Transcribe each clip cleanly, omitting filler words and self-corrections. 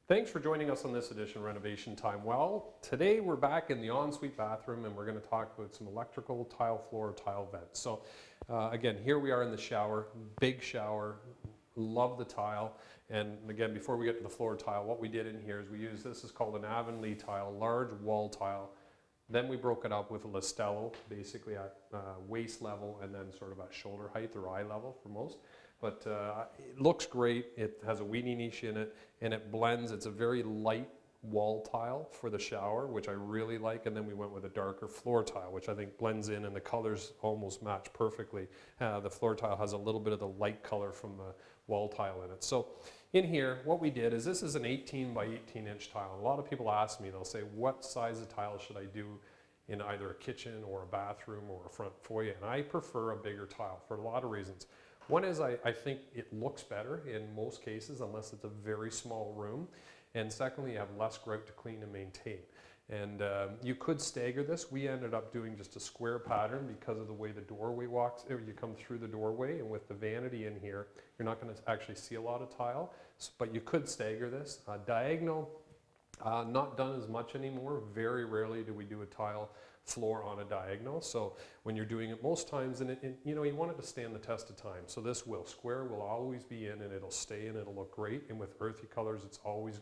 Thanks for joining us on this edition of Renovation Time. Well, today we're back in the ensuite bathroom and we're going to talk about some electrical, tile floor, tile vents. So again, here we are in the shower, big shower, love the tile. And again, before we get to the floor tile, what we did in here is we used, this is called an Anden tile, large wall tile. Then we broke it up with a Listello, basically at waist level and then sort of at shoulder height or eye level for most. But it looks great. It has a weenie niche in it and it blends. It's a very light wall tile for the shower, which I really like. And then we went with a darker floor tile, which I think blends in and the colors almost match perfectly. The floor tile has a little bit of the light color from the wall tile in it. So in here, what we did is this is an 18 by 18 inch tile. A lot of people ask me, they'll say, what size of tile should I do in either a kitchen or a bathroom or a front foyer? And I prefer a bigger tile for a lot of reasons. One is I think it looks better in most cases unless it's a very small room. And secondly, you have less grout to clean and maintain. And you could stagger this. We ended up doing just a square pattern because of the way the doorway walks. You come through the doorway, and with the vanity in here, you're not going to actually see a lot of tile, but you could stagger this. Diagonal, not done as much anymore. Very rarely do we do a tile floor on a diagonal. So when you're doing it most times, and you know, you want it to stand the test of time. So this square will always be in and it'll stay and it'll look great. And with earthy colors, it's always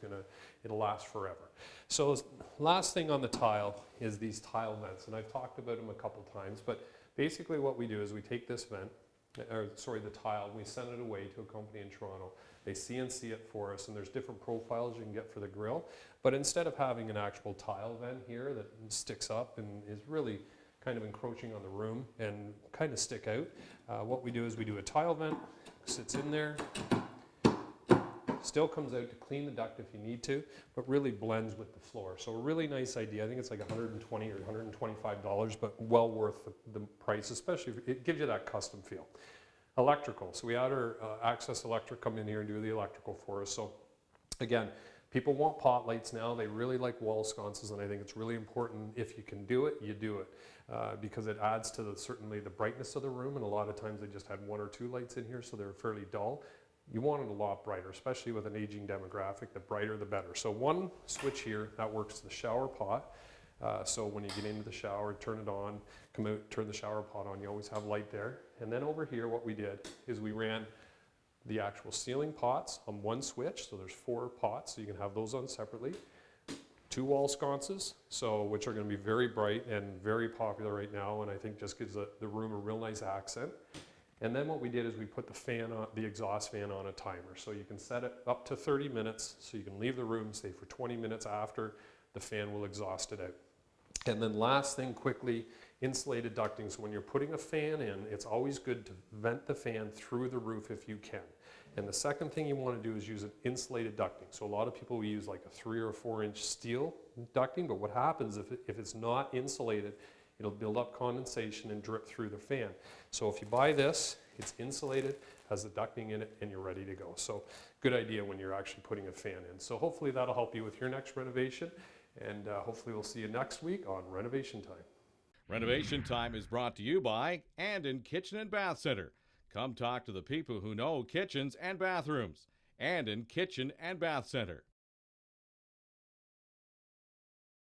it'll last forever. So last thing on the tile is these tile vents. And I've talked about them a couple times, but basically what we do is we take this vent, the tile, and we send it away to a company in Toronto. They CNC it for us, and there's different profiles you can get for the grill. But instead of having an actual tile vent here that sticks up and is really kind of encroaching on the room and kind of stick out, what we do is we do a tile vent, sits in there, still comes out to clean the duct if you need to, but really blends with the floor. So a really nice idea. I think it's like $120 or $125, but well worth the price, especially if it gives you that custom feel. Electrical. So we had our Access Electric come in here and do the electrical for us. So again, people want pot lights now. They really like wall sconces, and I think it's really important if you can do it, you do it. Because it adds to certainly the brightness of the room, and a lot of times they just had one or two lights in here, so they're fairly dull. You want it a lot brighter, especially with an aging demographic. The brighter the better. So one switch here, that works the shower pot. So when you get into the shower, turn it on, come out, turn the shower pot on, you always have light there. And then over here what we did is we ran the actual ceiling pots on one switch. So there's 4 pots, so you can have those on separately. 2 wall sconces, which are going to be very bright and very popular right now, and I think just gives the room a real nice accent. And then what we did is we put the exhaust fan on a timer. So you can set it up to 30 minutes, so you can leave the room, say for 20 minutes after, the fan will exhaust it out. And then last thing quickly, insulated ducting. So when you're putting a fan in, it's always good to vent the fan through the roof if you can. And the second thing you want to do is use an insulated ducting. So a lot of people will use like a 3 or 4 inch steel ducting, but what happens if it's not insulated, it'll build up condensation and drip through the fan. So if you buy this, it's insulated, has the ducting in it, and you're ready to go. So good idea when you're actually putting a fan in. So hopefully that'll help you with your next renovation. And hopefully we'll see you next week on Renovation Time. Renovation Time is brought to you by Anden Kitchen and Bath Center. Come talk to the people who know kitchens and bathrooms. Anden Kitchen and Bath Center.